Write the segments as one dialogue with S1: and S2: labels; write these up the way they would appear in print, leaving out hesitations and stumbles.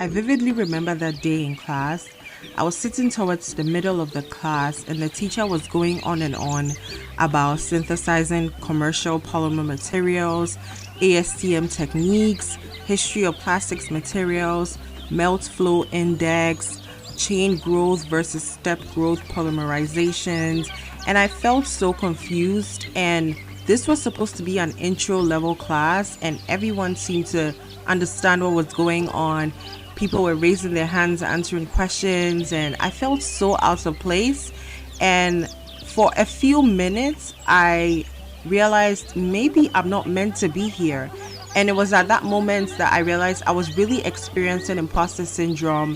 S1: I vividly remember that day in class. I was sitting towards the middle of the class, and the teacher was going on and on about synthesizing commercial polymer materials, ASTM techniques, history of plastics materials, melt flow index, chain growth versus step growth polymerizations, and I felt so confused. And this was supposed to be an intro level class, and everyone seemed to understand what was going on. People were raising their hands, answering questions, and I felt so out of place. And for a few minutes, I realized maybe I'm not meant to be here. And it was at that moment that I realized I was really experiencing imposter syndrome.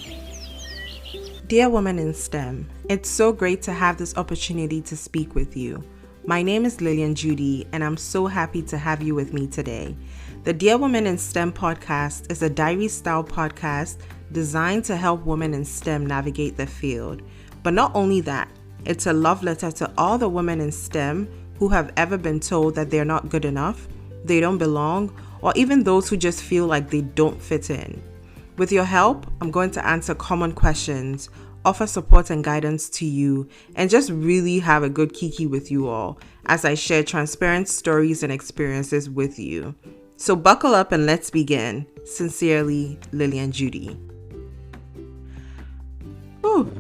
S1: Dear women in STEM, it's so great to have this opportunity to speak with you. My name is Lilian Judy, and I'm so happy to have you with me today. The Dear Women in STEM podcast is a diary-style podcast designed to help women in STEM navigate the field. But not only that, it's a love letter to all the women in STEM who have ever been told that they're not good enough, they don't belong, or even those who just feel like they don't fit in. With your help, I'm going to answer common questions, offer support and guidance to you, and just really have a good kiki with you all as I share transparent stories and experiences with you. So buckle up and let's begin. Sincerely, Lilian Judy. Whew.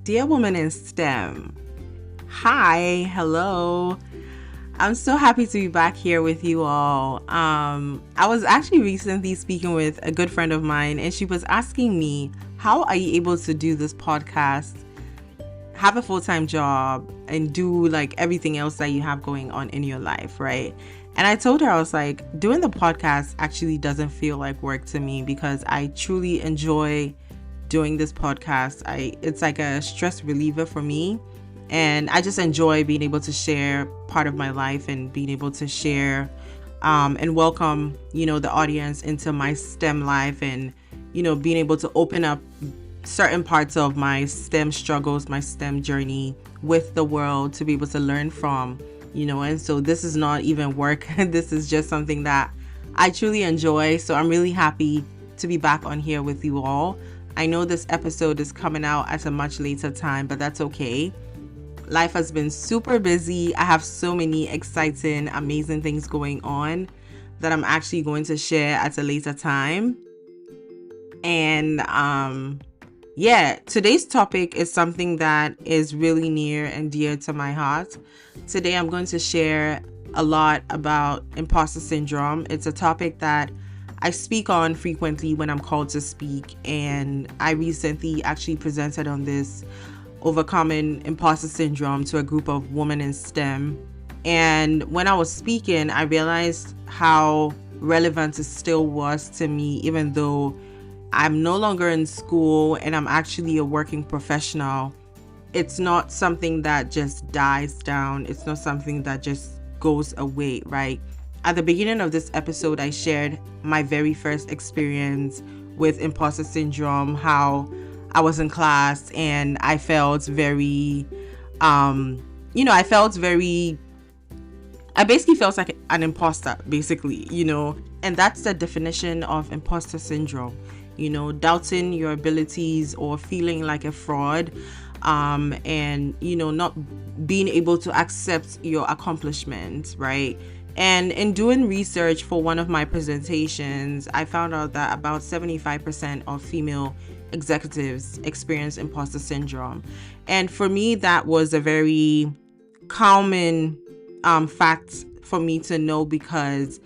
S1: Dear women in STEM, hi, hello. I'm so happy to be back here with you all. I was actually recently speaking with a good friend of mine, and she was asking me, how are you able to do this podcast, have a full-time job, and do like everything else that you have going on in your life, right? And I told her, I was like, doing the podcast actually doesn't feel like work to me because I truly enjoy doing this podcast. It's like a stress reliever for me. And I just enjoy being able to share part of my life and being able to share and welcome, the audience into my STEM life and, being able to open up certain parts of my STEM struggles, my STEM journey with the world to be able to learn from, and so this is not even work. This is just something that I truly enjoy. So I'm really happy to be back on here with you all. I know this episode is coming out at a much later time, but that's okay. Life has been super busy. I have so many exciting, amazing things going on that I'm actually going to share at a later time. And today's topic is something that is really near and dear to my heart. Today I'm going to share a lot about imposter syndrome. It's a topic that I speak on frequently when I'm called to speak, and I recently actually presented on this overcoming imposter syndrome to a group of women in STEM. And when I was speaking, I realized how relevant it still was to me, even though I'm no longer in school and I'm actually a working professional. It's not something that just dies down. It's not something that just goes away, right? At the beginning of this episode, I shared my very first experience with imposter syndrome, how I was in class and I felt very, I basically felt like an imposter, basically, and that's the definition of imposter syndrome, doubting your abilities or feeling like a fraud, and, not being able to accept your accomplishments, right? And in doing research for one of my presentations, I found out that about 75% of female executives experience imposter syndrome. And for me, that was a very common fact for me to know, because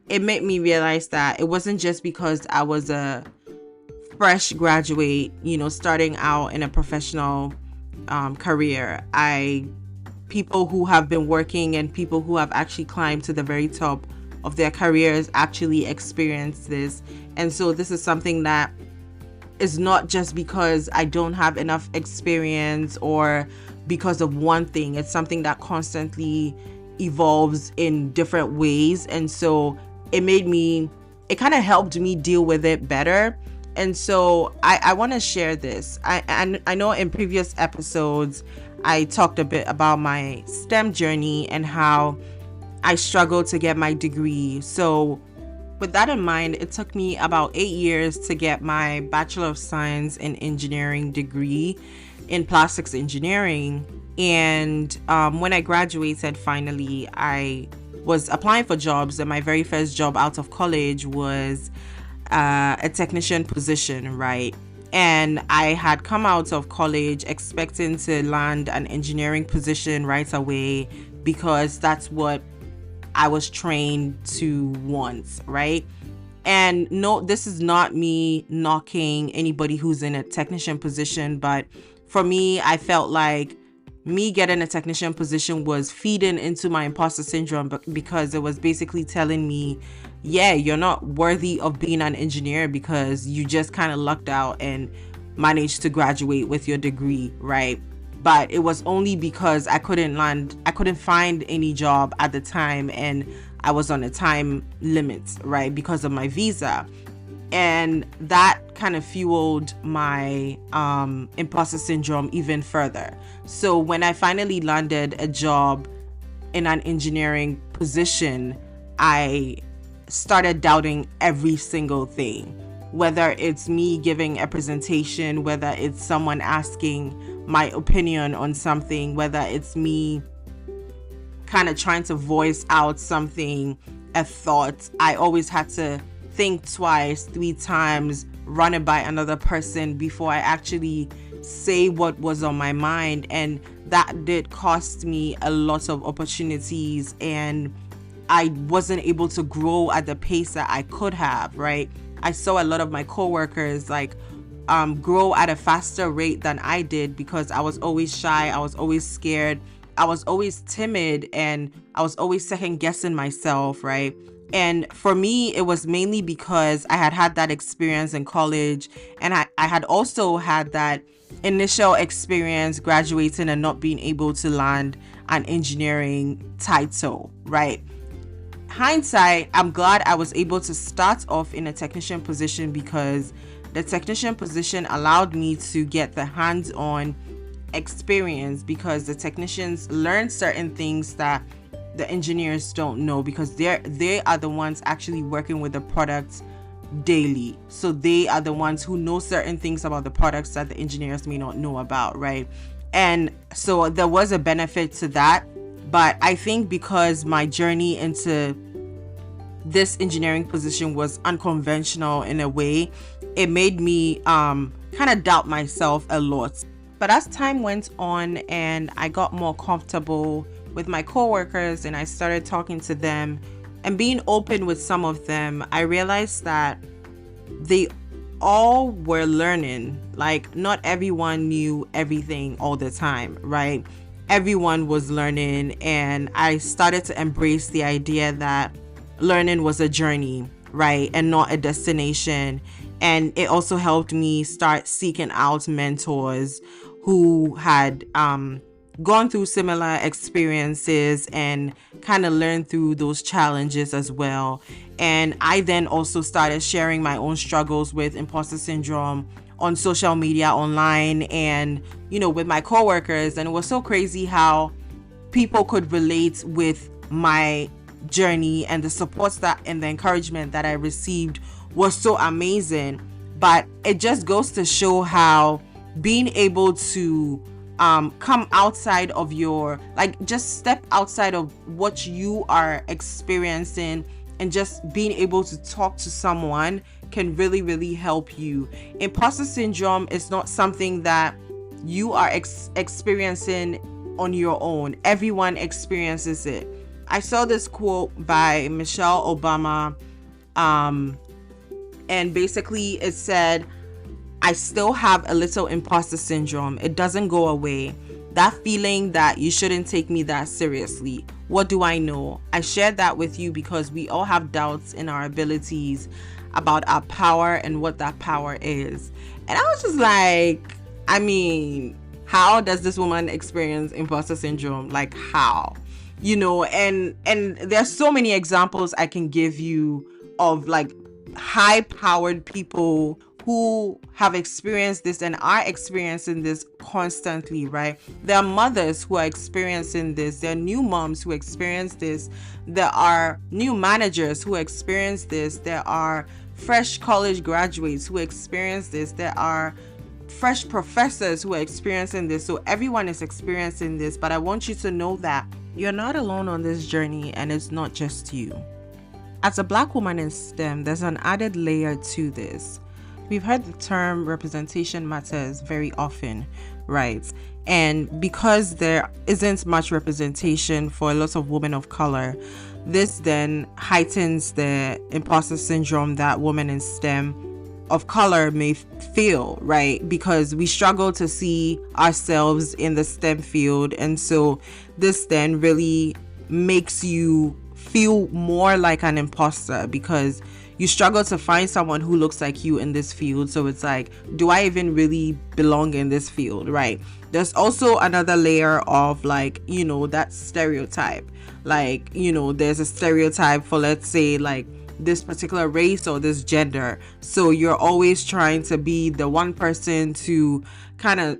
S1: it made me realize that it wasn't just because I was a fresh graduate, starting out in a professional career. People who have been working and people who have actually climbed to the very top of their careers actually experience this. And so this is something that is not just because I don't have enough experience or because of one thing. It's something that constantly evolves in different ways. And so it kind of helped me deal with it better. And so I want to share this. I know in previous episodes, I talked a bit about my STEM journey and how I struggled to get my degree. So With that in mind, it took me about 8 years to get my Bachelor of Science in Engineering degree in plastics engineering. And when I graduated, finally, I was applying for jobs, and my very first job out of college was a technician position, right? And I had come out of college expecting to land an engineering position right away because that's what I was trained to want, right? And no, this is not me knocking anybody who's in a technician position, but for me, I felt like me getting a technician position was feeding into my imposter syndrome, because it was basically telling me, yeah, you're not worthy of being an engineer because you just kind of lucked out and managed to graduate with your degree, right? But it was only because I couldn't find any job at the time, and I was on a time limit, right, because of my visa. And that kind of fueled my imposter syndrome even further. So when I finally landed a job in an engineering position, I started doubting every single thing, whether it's me giving a presentation, whether it's someone asking my opinion on something, whether it's me kind of trying to voice out something, a thought. I always had to think twice, 3 times, run it by another person before I actually say what was on my mind. And that did cost me a lot of opportunities, and I wasn't able to grow at the pace that I could have, right? I saw a lot of my coworkers grow at a faster rate than I did because I was always shy, I was always scared, I was always timid, and I was always second guessing myself, right? And for me, it was mainly because I had that experience in college, and I had also had that initial experience graduating and not being able to land an engineering title, right? Hindsight, I'm glad I was able to start off in a technician position because the technician position allowed me to get the hands-on experience, because the technicians learn certain things that the engineers don't know, because they are the ones actually working with the products daily. So they are the ones who know certain things about the products that the engineers may not know about, right? And so there was a benefit to that. But I think because my journey into this engineering position was unconventional in a way, it made me kind of doubt myself a lot. But as time went on and I got more comfortable with my coworkers and I started talking to them and being open with some of them, I realized that they all were learning. Like, not everyone knew everything all the time, right? Everyone was learning, and I started to embrace the idea that learning was a journey, right, and not a destination. And it also helped me start seeking out mentors who had gone through similar experiences and kind of learned through those challenges as well. And I then also started sharing my own struggles with imposter syndrome on social media, online, and with my coworkers. And it was so crazy how people could relate with my journey, and the support that and the encouragement that I received was so amazing. But it just goes to show how being able to come outside of your, just step outside of what you are experiencing, and just being able to talk to someone can really, really help you. Imposter syndrome is not something that you are experiencing on your own. Everyone experiences it. I saw this quote by Michelle Obama, and basically it said, "I still have a little imposter syndrome. It doesn't go away. That feeling that you shouldn't take me that seriously. What do I know?" I shared that with you because we all have doubts in our abilities, about our power and what that power is. And I was just like, I mean, how does this woman experience imposter syndrome? Like, how? And there's so many examples I can give you of high powered people who have experienced this and are experiencing this constantly, right? There are mothers who are experiencing this. There are new moms who experience this. There are new managers who experience this. There are fresh college graduates who experience this. There are fresh professors who are experiencing this. So everyone is experiencing this, but I want you to know that you're not alone on this journey, and it's not just you. As a Black woman in STEM, there's an added layer to this. We've heard the term representation matters very often, right? And because there isn't much representation for a lot of women of color, this then heightens the imposter syndrome that women in STEM of color may feel, right? Because we struggle to see ourselves in the STEM field. And so this then really makes you feel more like an imposter, because you struggle to find someone who looks like you in this field. So it's like, do I even really belong in this field, right? There's also another layer of like, that stereotype. Like, there's a stereotype for, let's say, like this particular race or this gender. So you're always trying to be the one person to kind of,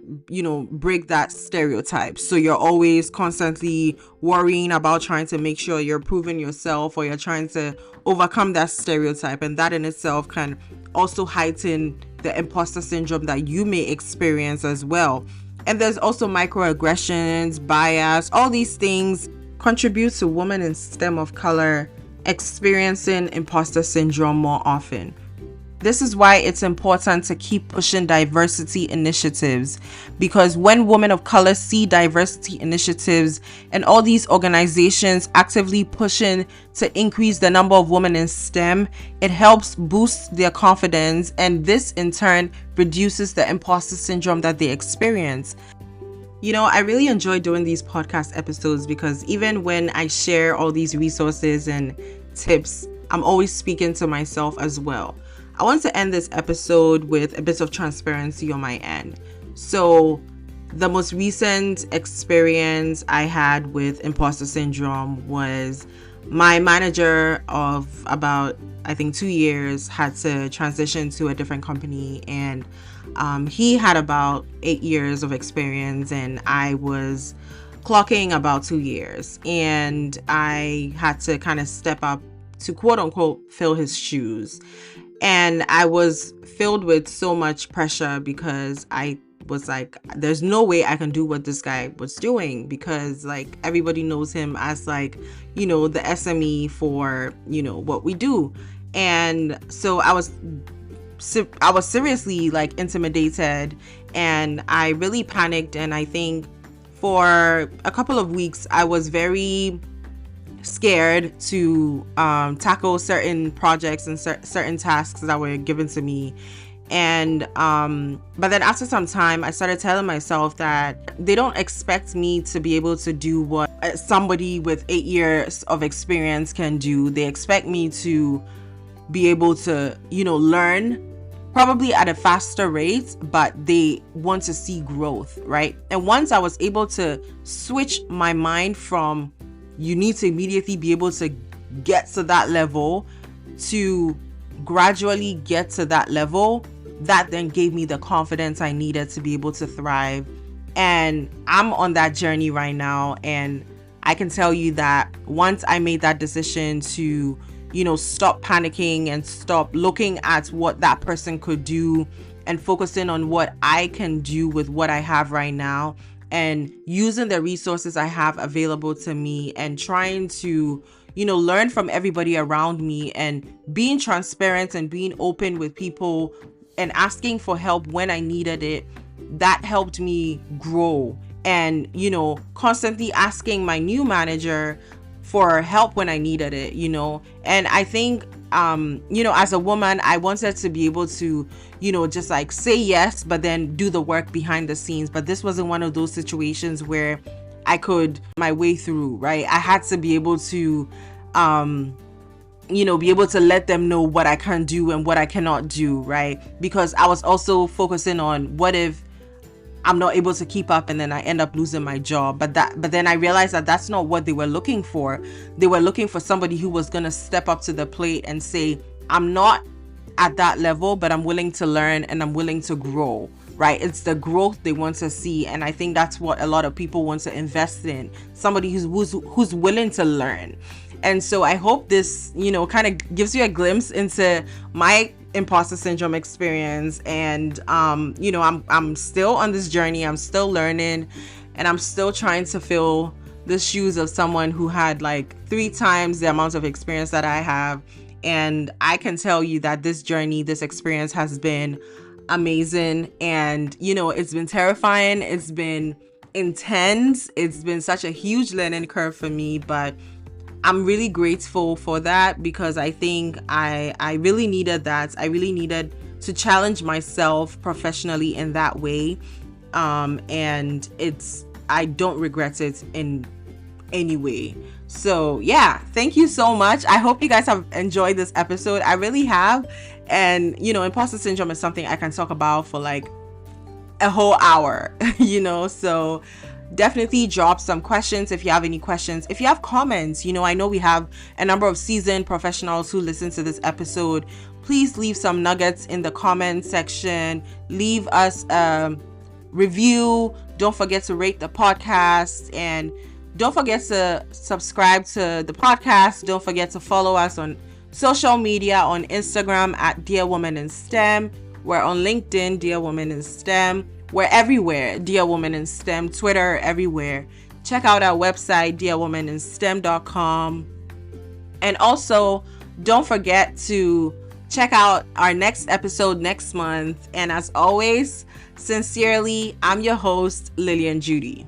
S1: break that stereotype. So you're always constantly worrying about trying to make sure you're proving yourself, or you're trying to overcome that stereotype. And that in itself can also heighten the imposter syndrome that you may experience as well. And there's also microaggressions, bias, all these things contribute to women in STEM of color experiencing imposter syndrome more often. This is why it's important to keep pushing diversity initiatives, because when women of color see diversity initiatives and all these organizations actively pushing to increase the number of women in STEM, it helps boost their confidence, and this in turn reduces the imposter syndrome that they experience. I really enjoy doing these podcast episodes, because even when I share all these resources and tips, I'm always speaking to myself as well. I want to end this episode with a bit of transparency on my end. So the most recent experience I had with imposter syndrome was my manager of about, I think, 2 years had to transition to a different company, and he had about 8 years of experience, and I was clocking about 2 years, and I had to kind of step up to quote unquote fill his shoes. And I was filled with so much pressure, because I was like, there's no way I can do what this guy was doing, because like everybody knows him as like, the SME for, what we do. And so I was seriously like intimidated, and I really panicked. And I think for a couple of weeks I was very scared to tackle certain projects and certain tasks that were given to me. And but then after some time I started telling myself that they don't expect me to be able to do what somebody with 8 years of experience can do. They expect me to be able to learn probably at a faster rate, but they want to see growth, right? And once I was able to switch my mind from you need to immediately be able to get to that level to gradually get to that level, that then gave me the confidence I needed to be able to thrive. And I'm on that journey right now, and I can tell you that once I made that decision to stop panicking and stop looking at what that person could do and focusing on what I can do with what I have right now, and using the resources I have available to me, and trying to, learn from everybody around me, and being transparent and being open with people and asking for help when I needed it, that helped me grow. And, constantly asking my new manager for help when I needed it, and I think, as a woman, I wanted to be able to, just like say yes, but then do the work behind the scenes. But this wasn't one of those situations where I could my way through, right? I had to be able to, be able to let them know what I can do and what I cannot do, right? Because I was also focusing on what if I'm not able to keep up and then I end up losing my job. But then I realized that that's not what they were looking for. They were looking for somebody who was going to step up to the plate and say, I'm not at that level, but I'm willing to learn and I'm willing to grow, right? It's the growth they want to see. And I think that's what a lot of people want to invest in, somebody who's willing to learn. And so I hope this, kind of gives you a glimpse into my imposter syndrome experience. And, I'm still on this journey. I'm still learning, and I'm still trying to fill the shoes of someone who had like 3 times the amount of experience that I have. And I can tell you that this journey, this experience has been amazing. And, it's been terrifying. It's been intense. It's been such a huge learning curve for me, but I'm really grateful for that, because I think I really needed that. I really needed to challenge myself professionally in that way. And I don't regret it in any way. So yeah, thank you so much. I hope you guys have enjoyed this episode. I really have. And, imposter syndrome is something I can talk about for like a whole hour, so definitely drop some questions if you have any questions. If you have comments, I know we have a number of seasoned professionals who listen to this episode. Please leave some nuggets in the comment section. Leave us a review. Don't forget to rate the podcast, and don't forget to subscribe to the podcast. Don't forget to follow us on social media, on Instagram at Dear Woman in STEM. We're on LinkedIn, Dear Woman in STEM. We're everywhere, Dear Woman in STEM, Twitter, everywhere. Check out our website, dearwomaninstem.com. And also, don't forget to check out our next episode next month. And as always, sincerely, I'm your host, Lilian Judy.